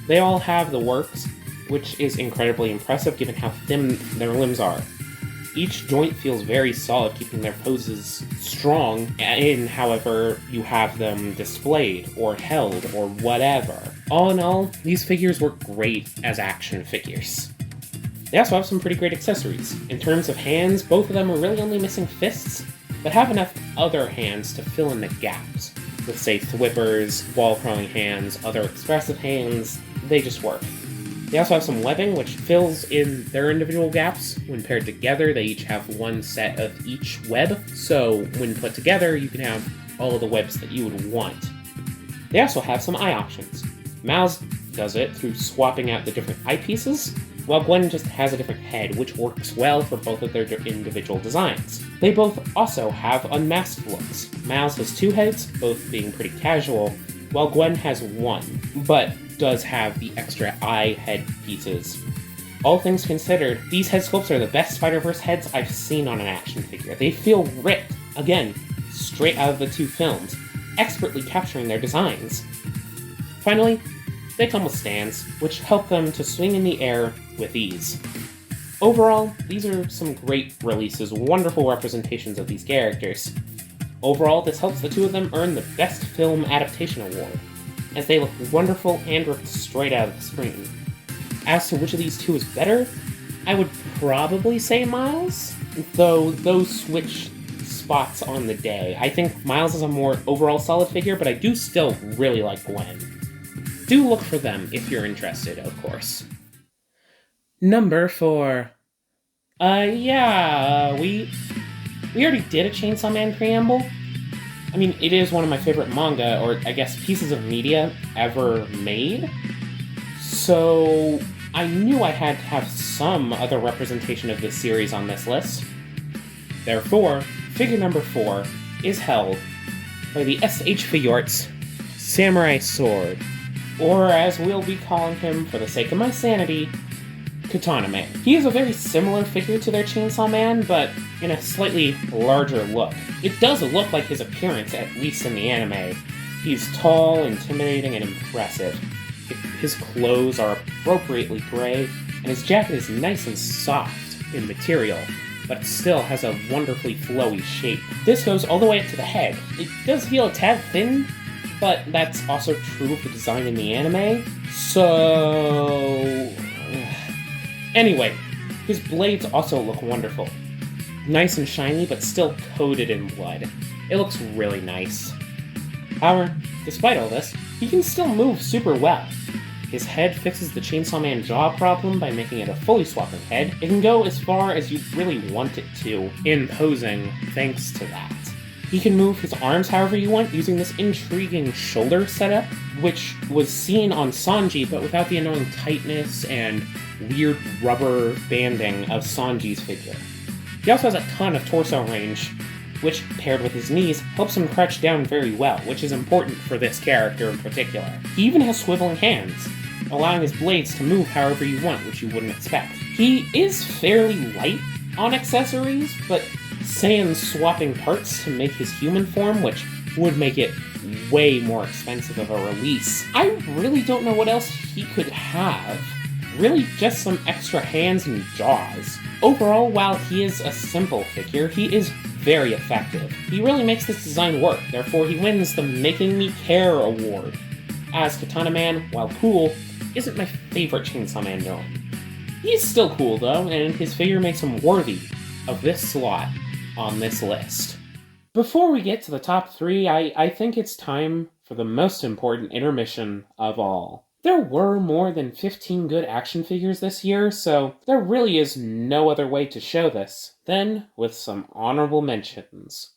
They all have the works, which is incredibly impressive given how thin their limbs are. Each joint feels very solid, keeping their poses strong in however you have them displayed, or held, or whatever. All in all, these figures work great as action figures. They also have some pretty great accessories. In terms of hands, both of them are really only missing fists, but have enough other hands to fill in the gaps. With, say, thwippers, wall-crawling hands, other expressive hands, they just work. They also have some webbing, which fills in their individual gaps. When paired together, they each have one set of each web, so when put together, you can have all of the webs that you would want. They also have some eye options. Miles does it through swapping out the different eyepieces, while Gwen just has a different head, which works well for both of their individual designs. They both also have unmasked looks. Miles has 2 heads, both being pretty casual, while Gwen has 1, but does have the extra eye head pieces. All things considered, these head sculpts are the best Spider-Verse heads I've seen on an action figure. They feel ripped, again, straight out of the 2 films, expertly capturing their designs. Finally, they come with stands, which help them to swing in the air with ease. Overall, these are some great releases, wonderful representations of these characters. Overall, this helps the 2 of them earn the Best Film Adaptation Award, as they look wonderful and ripped straight out of the screen. As to which of these 2 is better, I would probably say Miles, though those switch spots on the day. I think Miles is a more overall solid figure, but I do still really like Gwen. Do look for them if you're interested, of course. Number 4. We already did a Chainsaw Man preamble. I mean, it is one of my favorite manga, or I guess pieces of media, ever made. So I knew I had to have some other representation of this series on this list. Therefore, figure number 4 is held by the SH Figuarts Samurai Sword, or as we'll be calling him for the sake of my sanity, Katana Man. He is a very similar figure to their Chainsaw Man, but in a slightly larger look. It does look like his appearance, at least in the anime. He's tall, intimidating, and impressive. His clothes are appropriately gray, and his jacket is nice and soft in material, but it still has a wonderfully flowy shape. This goes all the way up to the head. It does feel a tad thin, but that's also true of the design in the anime, so... Anyway, his blades also look wonderful. Nice and shiny, but still coated in blood. It looks really nice. However, despite all this, he can still move super well. His head fixes the Chainsaw Man jaw problem by making it a fully swapping head. It can go as far as you really want it to in posing thanks to that. He can move his arms however you want using this intriguing shoulder setup, which was seen on Sanji but without the annoying tightness and weird rubber banding of Sanji's figure. He also has a ton of torso range, which, paired with his knees, helps him crouch down very well, which is important for this character in particular. He even has swiveling hands, allowing his blades to move however you want, which you wouldn't expect. He is fairly light on accessories, but sans swapping parts to make his human form, which would make it way more expensive of a release. I really don't know what else he could have. Really just some extra hands and jaws. Overall, while he is a simple figure, he is very effective. He really makes this design work, therefore he wins the Making Me Care award. As Katana Man, while cool, isn't my favorite Chainsaw Man villain. He's still cool though, and his figure makes him worthy of this slot on this list. Before we get to the top 3, I think it's time for the most important intermission of all. There were more than 15 good action figures this year, so there really is no other way to show this than with some honorable mentions.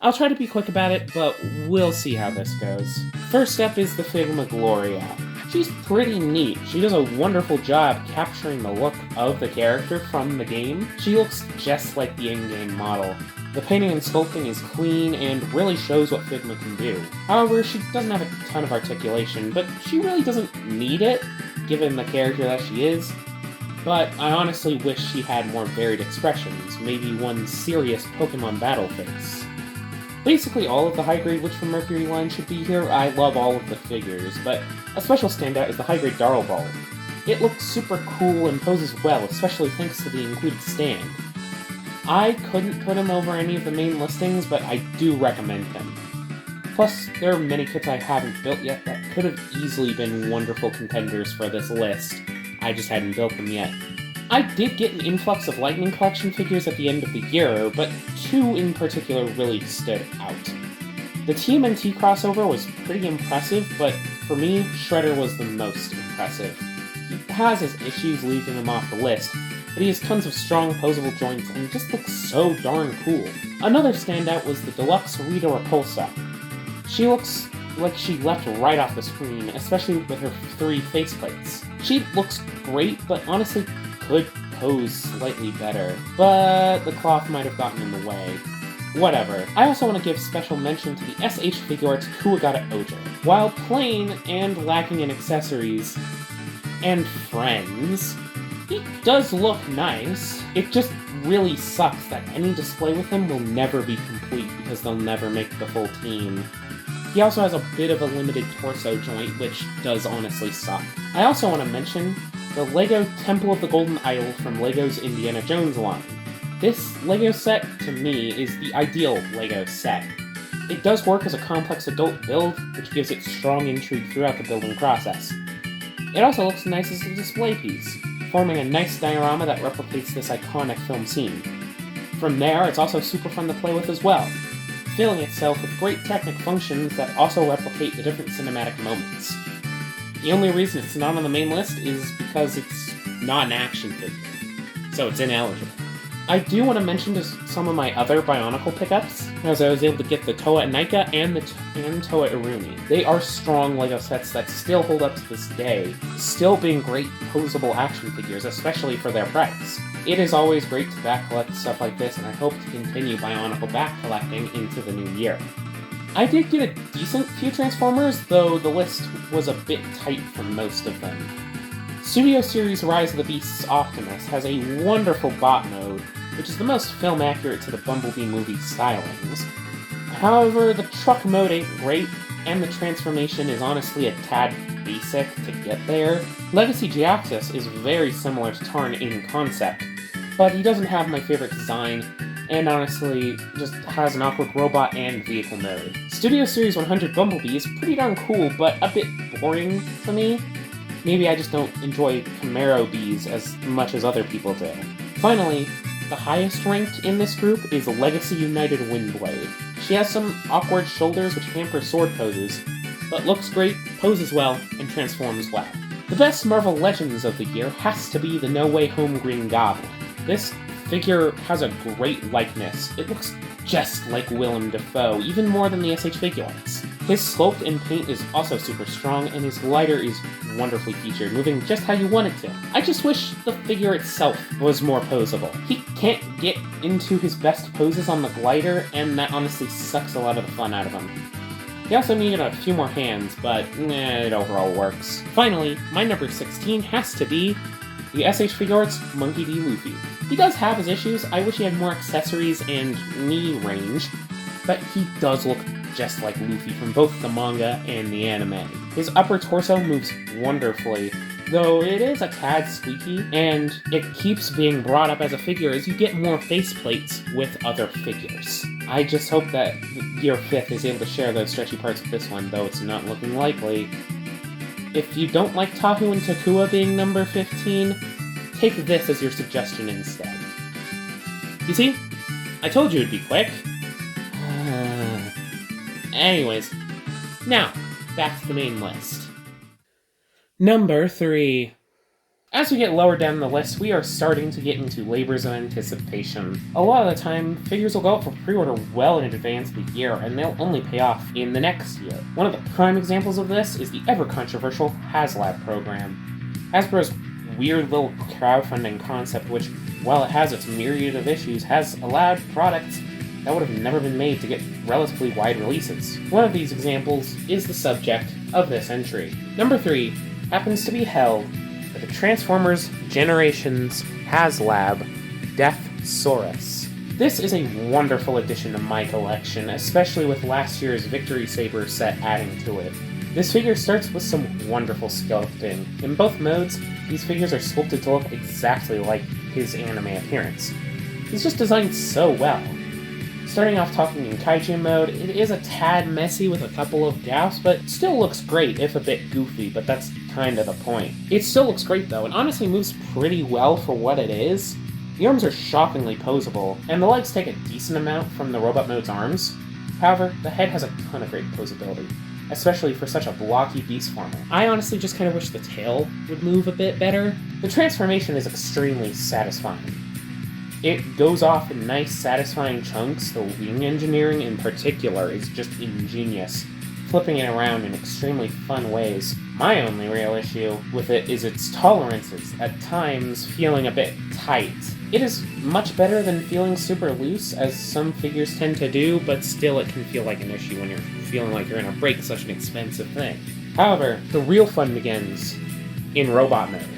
I'll try to be quick about it, but we'll see how this goes. First up is the Figma Gloria. She's pretty neat. She does a wonderful job capturing the look of the character from the game. She looks just like the in-game model. The painting and sculpting is clean and really shows what Figma can do. However, she doesn't have a ton of articulation, but she really doesn't need it, given the character that she is. But I honestly wish she had more varied expressions, maybe one serious Pokemon battle face. Basically all of the high-grade Witch from Mercury line should be here. I love all of the figures, but a special standout is the high-grade Darlball. It looks super cool and poses well, especially thanks to the included stand. I couldn't put him over any of the main listings, but I do recommend him. Plus, there are many kits I haven't built yet that could have easily been wonderful contenders for this list. I just hadn't built them yet. I did get an influx of Lightning Collection figures at the end of the year, but 2 in particular really stood out. The TMNT crossover was pretty impressive, but for me, Shredder was the most impressive. He has his issues leaving him off the list, but he has tons of strong posable joints and just looks so darn cool. Another standout was the deluxe Rita Repulsa. She looks like she leapt right off the screen, especially with her 3 faceplates. She looks great, but honestly could pose slightly better, but the cloth might have gotten in the way. Whatever. I also want to give special mention to the SH Figuarts king-ohger. While plain and lacking in accessories and friends, he does look nice. It just really sucks that any display with him will never be complete because they'll never make the full team. He also has a bit of a limited torso joint, which does honestly suck. I also want to mention the LEGO Temple of the Golden Idol from LEGO's Indiana Jones line. This LEGO set, to me, is the ideal LEGO set. It does work as a complex adult build, which gives it strong intrigue throughout the building process. It also looks nice as a display piece, forming a nice diorama that replicates this iconic film scene. From there, it's also super fun to play with as well, filling itself with great technic functions that also replicate the different cinematic moments. The only reason it's not on the main list is because it's not an action figure, so it's ineligible. I do want to mention just some of my other Bionicle pickups, as I was able to get the Toa Naika and Toa Iruni. They are strong LEGO sets that still hold up to this day, still being great posable action figures, especially for their price. It is always great to back collect stuff like this, and I hope to continue Bionicle back collecting into the new year. I did get a decent few Transformers, though the list was a bit tight for most of them. Studio Series Rise of the Beasts Optimus has a wonderful bot mode, which is the most film accurate to the Bumblebee movie stylings. However, the truck mode ain't great, and the transformation is honestly a tad basic to get there. Legacy Geoxys is very similar to Tarn in concept, but he doesn't have my favorite design, and honestly, just has an awkward robot and vehicle mode. Studio Series 100 Bumblebee is pretty darn cool, but a bit boring for me. Maybe I just don't enjoy Camaro bees as much as other people do. Finally, the highest ranked in this group is Legacy United Windblade. She has some awkward shoulders which hamper sword poses, but looks great, poses well, and transforms well. The best Marvel Legends of the year has to be the No Way Home Green Goblin. This figure has a great likeness. It looks just like Willem Dafoe, even more than the SH Figuarts. His sculpt and paint is also super strong, and his glider is wonderfully featured, moving just how you want it to. I just wish the figure itself was more posable. He can't get into his best poses on the glider, and that honestly sucks a lot of the fun out of him. He also needed a few more hands, but it overall works. Finally, my number 16 has to be the SH Figuarts Monkey D. Luffy. He does have his issues. I wish he had more accessories and knee range, but he does look just like Luffy from both the manga and the anime. His upper torso moves wonderfully, though it is a tad squeaky, and it keeps being brought up as a figure as you get more faceplates with other figures. I just hope that Year 5th is able to share those stretchy parts with this one, though it's not looking likely. If you don't like Tahu and Takua being number 15, take this as your suggestion instead. You see? I told you it'd be quick. Anyways, now, back to the main list. Number 3. As we get lower down the list, we are starting to get into labors of anticipation. A lot of the time, figures will go up for pre-order well in advance of the year, and they'll only pay off in the next year. One of the prime examples of this is the ever-controversial HasLab program. Hasbro's weird little crowdfunding concept, which, while it has its myriad of issues, has allowed products that would have never been made to get relatively wide releases. One of these examples is the subject of this entry. Number 3 happens to be held by the Transformers Generations HasLab Deathsaurus. This is a wonderful addition to my collection, especially with last year's Victory Saber set adding to it. This figure starts with some wonderful sculpting. In both modes, these figures are sculpted to look exactly like his anime appearance. He's just designed so well. Starting off talking in Kaiju mode, it is a tad messy with a couple of gaps, but still looks great, if a bit goofy, but that's kind of the point. It still looks great though, and honestly moves pretty well for what it is. The arms are shockingly posable, and the legs take a decent amount from the robot mode's arms. However, the head has a ton of great posability, especially for such a blocky beast former. I honestly just kind of wish the tail would move a bit better. The transformation is extremely satisfying. It goes off in nice, satisfying chunks. The wing engineering in particular is just ingenious, flipping it around in extremely fun ways. My only real issue with it is its tolerances, at times feeling a bit tight. It is much better than feeling super loose, as some figures tend to do, but still it can feel like an issue when you're feeling like you're gonna break such an expensive thing. However, the real fun begins in robot mode.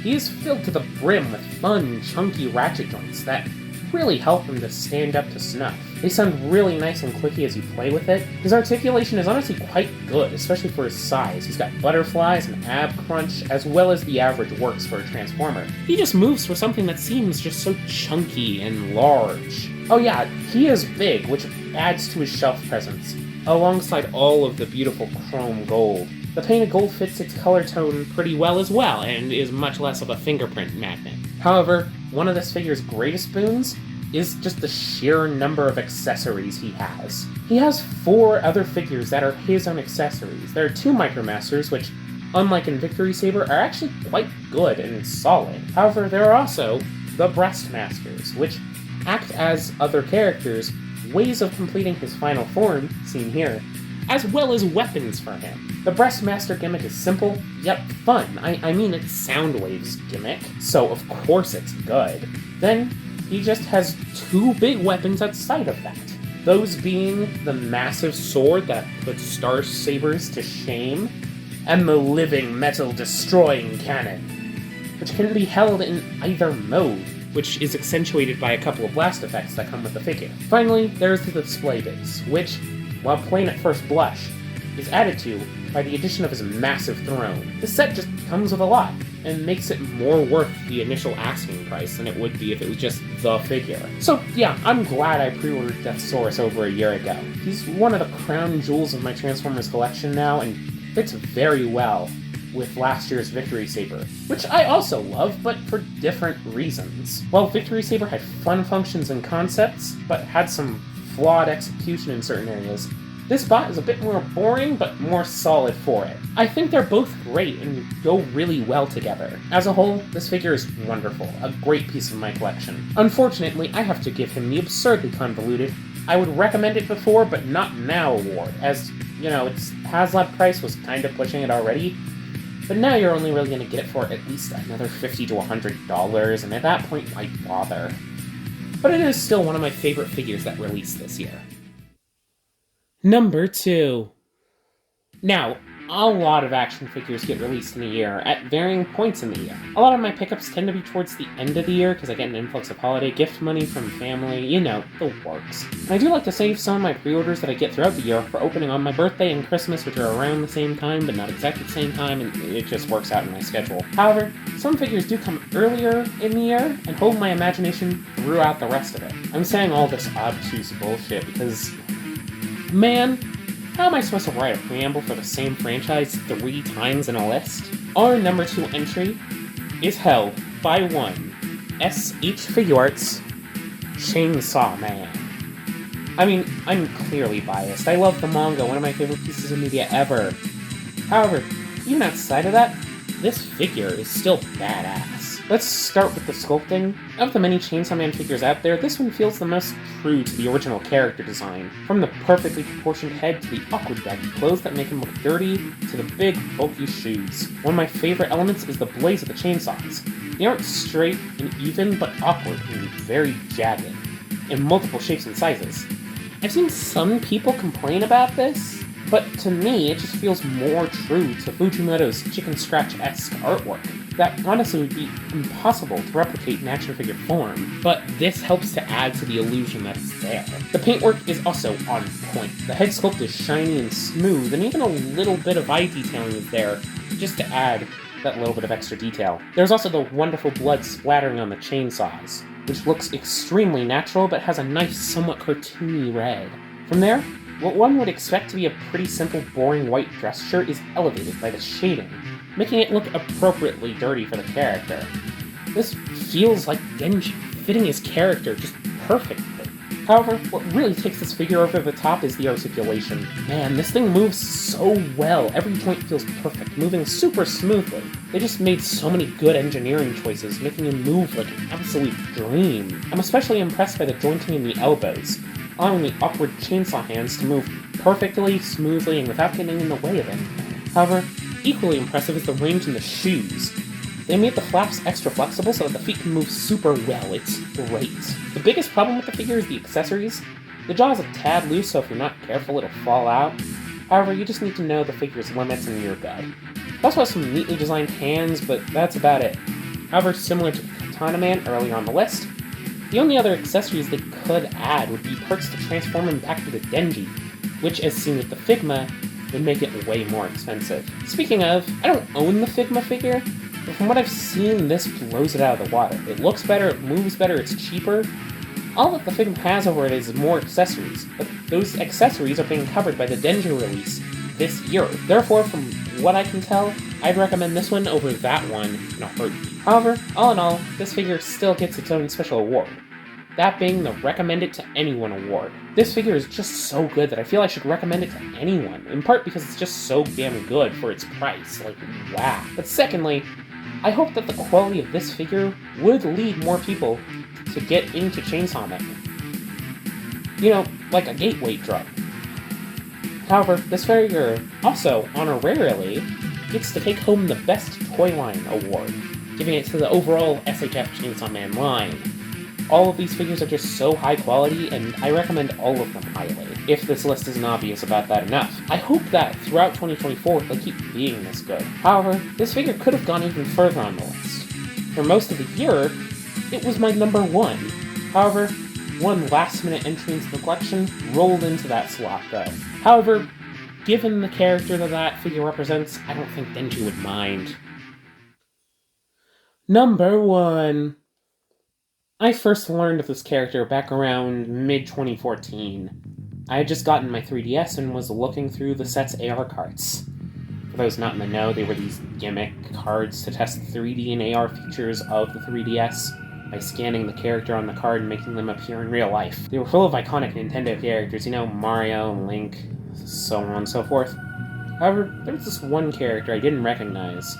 He is filled to the brim with fun, chunky ratchet joints that really help him to stand up to snuff. They sound really nice and clicky as you play with it. His articulation is honestly quite good, especially for his size. He's got butterflies and ab crunch, as well as the average works for a Transformer. He just moves for something that seems just so chunky and large. Oh yeah, he is big, which adds to his shelf presence, alongside all of the beautiful chrome gold. The painted gold fits its color tone pretty well as well, and is much less of a fingerprint magnet. However, one of this figure's greatest boons is just the sheer number of accessories he has. He has 4 other figures that are his own accessories. There are 2 Micromasters, which, unlike in Victory Saber, are actually quite good and solid. However, there are also the Breastmasters, which act as other characters, ways of completing his final form, seen here, as well as weapons for him. The Breastmaster gimmick is simple, yet fun. I mean, it's Soundwave's gimmick, so of course it's good. Then, he just has 2 big weapons outside of that. Those being the massive sword that puts Star Sabers to shame, and the living metal-destroying cannon, which can be held in either mode, which is accentuated by a couple of blast effects that come with the figure. Finally, there's the display base, which, while plain at first blush, is added to by the addition of his massive throne. The set just comes with a lot, and makes it more worth the initial asking price than it would be if it was just the figure. So yeah, I'm glad I pre-ordered Deathsaurus over a year ago. He's one of the crown jewels of my Transformers collection now, and fits very well with last year's Victory Saber, which I also love, but for different reasons. While Victory Saber had fun functions and concepts, but had some flawed execution in certain areas, This bot is a bit more boring, but more solid for it. I think they're both great and go really well together. As a whole, this figure is wonderful, a great piece of my collection. Unfortunately, I have to give him the absurdly convoluted, I would recommend it before, but not now award, as, you know, its HasLab price was kind of pushing it already. But now you're only really going to get it for at least another $50 to $100, and at that point, why bother? But it is still one of my favorite figures that released this year. Number 2. Now, a lot of action figures get released in a year, at varying points in the year. A lot of my pickups tend to be towards the end of the year, because I get an influx of holiday gift money from family, you know, the works. And I do like to save some of my pre-orders that I get throughout the year for opening on my birthday and Christmas, which are around the same time, but not exactly the same time, and it just works out in my schedule. However, some figures do come earlier in the year, and hold my imagination throughout the rest of it. I'm saying all this obtuse bullshit because, man, how am I supposed to write a preamble for the same franchise 3 times in a list? Our number 2 entry is held by one S.H. Figuarts Chainsaw Man. I mean, I'm clearly biased. I love the manga, one of my favorite pieces of media ever. However, even outside of that, this figure is still badass. Let's start with the sculpting. Of the many Chainsaw Man figures out there, this one feels the most true to the original character design. From the perfectly proportioned head to the awkward baggy clothes that make him look dirty, to the big, bulky shoes. One of my favorite elements is the blaze of the chainsaws. They aren't straight and even, but awkward and very jagged, in multiple shapes and sizes. I've seen some people complain about this, but to me, it just feels more true to Fujimoto's Chicken Scratch-esque artwork. That honestly would be impossible to replicate in action figure form, but this helps to add to the illusion that it's there. The paintwork is also on point. The head sculpt is shiny and smooth, and even a little bit of eye detailing is there, just to add that little bit of extra detail. There's also the wonderful blood splattering on the chainsaws, which looks extremely natural but has a nice, somewhat cartoony red. From there, what one would expect to be a pretty simple, boring white dress shirt is elevated by the shading, making it look appropriately dirty for the character. This feels like Genji, fitting his character just perfectly. However, what really takes this figure over the top is the articulation. Man, this thing moves so well. Every joint feels perfect, moving super smoothly. They just made so many good engineering choices, making him move like an absolute dream. I'm especially impressed by the jointing in the elbows, allowing the awkward chainsaw hands to move perfectly, smoothly, and without getting in the way of anything. However, equally impressive is the range in the shoes. They made the flaps extra flexible so that the feet can move super well. It's great. The biggest problem with the figure is the accessories. The jaw is a tad loose, so if you're not careful, it'll fall out. However, you just need to know the figure's limits and you're good. It also has some neatly designed hands, but that's about it. However, similar to Katana Man earlier on the list, the only other accessories they could add would be parts to transform him back into Denji, which, as seen with the Figma, would make it way more expensive. Speaking of, I don't own the Figma figure, but from what I've seen, this blows it out of the water. It looks better, it moves better, it's cheaper. All that the Figma has over it is more accessories, but those accessories are being covered by the Denji release this year. Therefore, from what I can tell, I'd recommend this one over that one in a heartbeat. However, all in all, this figure still gets its own special award. That being the Recommend It to Anyone award. This figure is just so good that I feel I should recommend it to anyone, in part because it's just so damn good for its price, like, wow. But secondly, I hope that the quality of this figure would lead more people to get into Chainsaw Man. You know, like a gateway drug. However, this figure also, honorarily, gets to take home the Best Toy Line award, giving it to the overall SHF Chainsaw Man line. All of these figures are just so high quality, and I recommend all of them highly, if this list isn't obvious about that enough. I hope that throughout 2024 they keep being this good. However, this figure could have gone even further on the list. For most of the year, it was my number 1. However, one last-minute entry into the collection rolled into that slot, though. However, given the character that figure represents, I don't think Denji would mind. Number 1. I first learned of this character back around mid-2014. I had just gotten my 3DS and was looking through the set's AR cards. For those not in the know, they were these gimmick cards to test the 3D and AR features of the 3DS by scanning the character on the card and making them appear in real life. They were full of iconic Nintendo characters, you know, Mario, Link, so on and so forth. However, there was this one character I didn't recognize.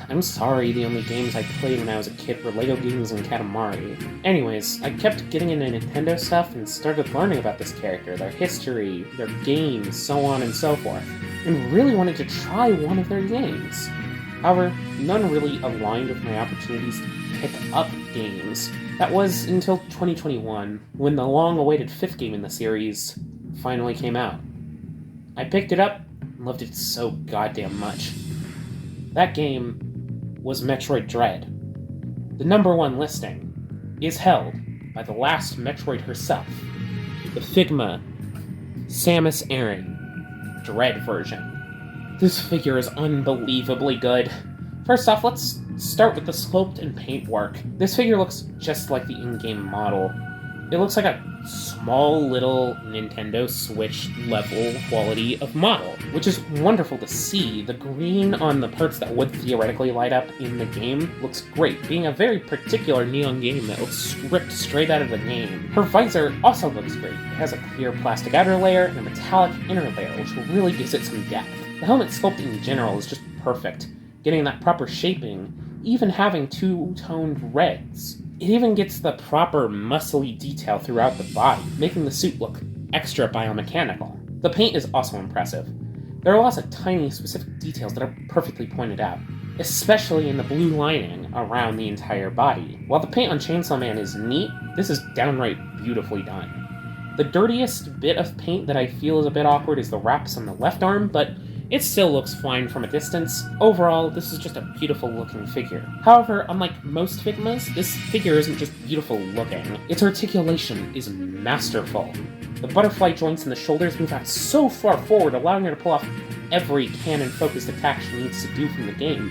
I'm sorry, the only games I played when I was a kid were Lego games and Katamari. Anyways, I kept getting into Nintendo stuff and started learning about this character, their history, their games, so on and so forth, and really wanted to try one of their games. However, none really aligned with my opportunities to pick up games. That was until 2021, when the long-awaited 5th game in the series finally came out. I picked it up and loved it so goddamn much. That game was Metroid Dread. The #1 listing is held by the last Metroid herself, the Figma Samus Aran Dread version. This figure is unbelievably good. First off, let's start with the sculpt and paintwork. This figure looks just like the in-game model. It looks like a small little Nintendo Switch level quality of model, which is wonderful to see. The green on the parts that would theoretically light up in the game looks great, being a very particular Neon game that looks ripped straight out of the game. Her visor also looks great. It has a clear plastic outer layer and a metallic inner layer, which really gives it some depth. The helmet sculpt in general is just perfect, getting that proper shaping, even having two-toned reds. It even gets the proper muscly detail throughout the body, making the suit look extra biomechanical. The paint is also impressive. There are lots of tiny specific details that are perfectly pointed out, especially in the blue lining around the entire body. While the paint on Chainsaw Man is neat, this is downright beautifully done. The dirtiest bit of paint that I feel is a bit awkward is the wraps on the left arm, but it still looks fine from a distance. Overall, this is just a beautiful looking figure. However, unlike most Figmas, this figure isn't just beautiful looking. Its articulation is masterful. The butterfly joints in the shoulders move out so far forward, allowing her to pull off every cannon-focused attack she needs to do from the game.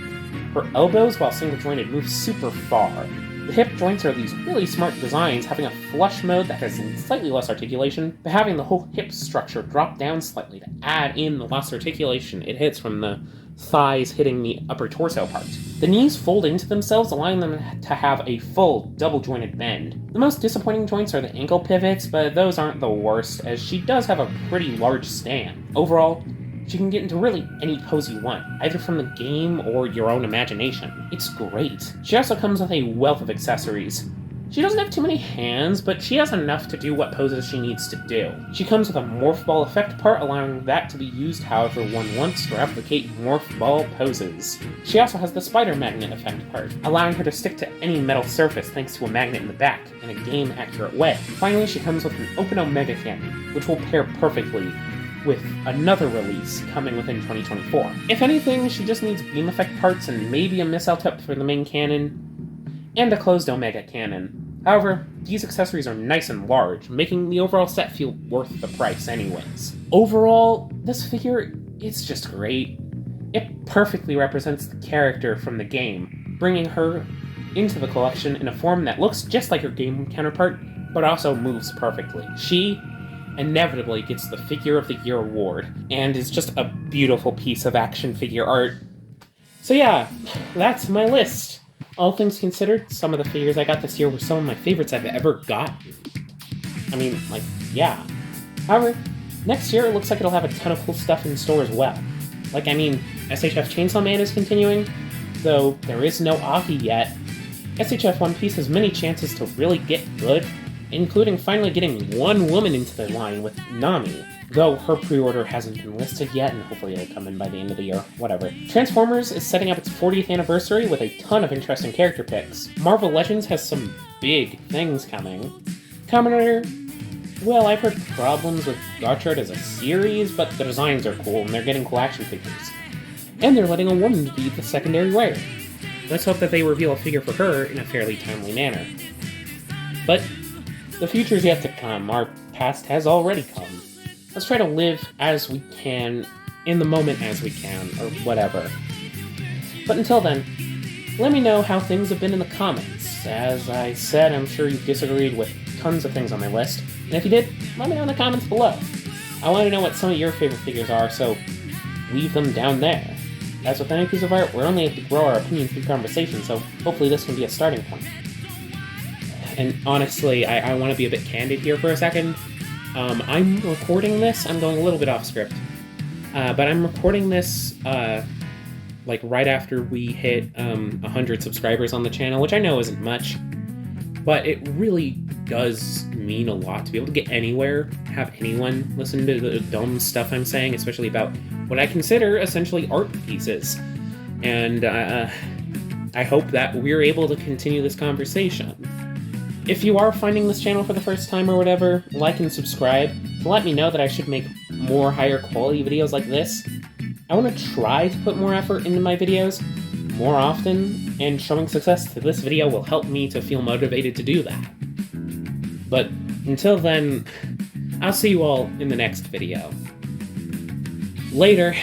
Her elbows, while single-jointed, move super far. The hip joints are these really smart designs, having a flush mode that has slightly less articulation, but having the whole hip structure drop down slightly to add in the less articulation it hits from the thighs hitting the upper torso part. The knees fold into themselves, allowing them to have a full double-jointed bend. The most disappointing joints are the ankle pivots, but those aren't the worst, as she does have a pretty large stand. Overall, she can get into really any pose you want, either from the game or your own imagination. It's great. She also comes with a wealth of accessories. She doesn't have too many hands, but she has enough to do what poses she needs to do. She comes with a morph ball effect part, allowing that to be used however one wants to replicate morph ball poses. She also has the spider magnet effect part, allowing her to stick to any metal surface thanks to a magnet in the back, in a game-accurate way. Finally, she comes with an open Omega cannon, which will pair perfectly with another release coming within 2024. If anything, she just needs beam effect parts and maybe a missile tip for the main cannon, and a closed Omega cannon. However, these accessories are nice and large, making the overall set feel worth the price anyways. Overall, this figure is just great. It perfectly represents the character from the game, bringing her into the collection in a form that looks just like her game counterpart, but also moves perfectly. She inevitably gets the Figure of the Year award, and is just a beautiful piece of action figure art. So yeah, that's my list. All things considered, some of the figures I got this year were some of my favorites I've ever gotten. I mean, like, yeah. However, next year it looks like it'll have a ton of cool stuff in store as well. Like, I mean, SHF Chainsaw Man is continuing, though there is no Aki yet. SHF One Piece has many chances to really get good, including finally getting one woman into the line with Nami, though her pre-order hasn't been listed yet, and hopefully it'll come in by the end of the year, whatever. Transformers is setting up its 40th anniversary with a ton of interesting character picks. Marvel Legends has some big things coming. Kamen Rider, well, I've heard problems with Gotchard as a series, but the designs are cool, and they're getting cool action figures. And they're letting a woman be the secondary writer. Let's hope that they reveal a figure for her in a fairly timely manner. But the future's yet to come. Our past has already come. Let's try to live as we can, in the moment as we can, or whatever. But until then, let me know how things have been in the comments. As I said, I'm sure you disagreed with tons of things on my list, and if you did, let me know in the comments below. I want to know what some of your favorite figures are, so leave them down there. As with any piece of art, we're only able to grow our opinions through conversation, so hopefully this can be a starting point. And honestly, I want to be a bit candid here for a second. I'm recording this. I'm going a little bit off script. But I'm recording this, like, right after we hit 100 subscribers on the channel, which I know isn't much. But it really does mean a lot to be able to get anywhere, have anyone listen to the dumb stuff I'm saying, especially about what I consider essentially art pieces. And I hope that we're able to continue this conversation. If you are finding this channel for the first time or whatever, like and subscribe to let me know that I should make more higher quality videos like this. I want to try to put more effort into my videos more often, and showing success to this video will help me to feel motivated to do that. But until then, I'll see you all in the next video. Later.